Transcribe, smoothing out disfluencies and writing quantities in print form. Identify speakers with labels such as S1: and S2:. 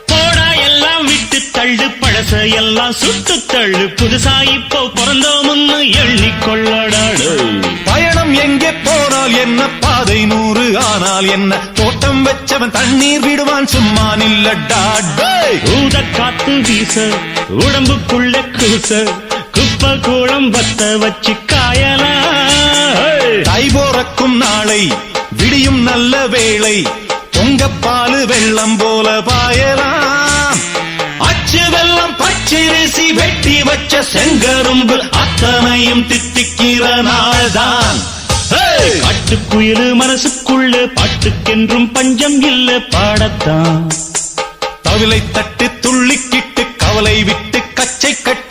S1: போடா எல்லாம் விட்டு தள்ளு பழச எல்லாம் சுட்டு தள்ளு புதுசா இப்போ பிறந்தோம்னு எண்ணிக்கொள்ளடாடு
S2: பயணம் எங்கே போனால் என்ன பாதை 100 ஆனால் என்ன தோட்டம் வச்சவன் தண்ணீர் விடுவான் சும்மா நில்லடா
S1: ஊத காத்து வீச உடம்புக்குள்ள கூச குப்பை கூளம் வத்த வச்சு காயலாம்
S2: தை போறக்கும் நாளை விடியும் நல்ல வேளை பொங்கப்பாலு வெள்ளம் போல பாயலாம் அச்சு வெள்ளம் பச்சரிசி வெட்டி வச்ச செங்கரும்பு அத்தனையும் தித்திக்கிற நாள்தான்
S1: காட்டுக்குயிலு மனசுக்குள்ள பாட்டுக்கென்றும் பஞ்சம் இல்ல பாடத்தான்
S2: தவிலை தட்டு துள்ளிக்கிட்டு கவலை விட்டு கச்சை கட்டு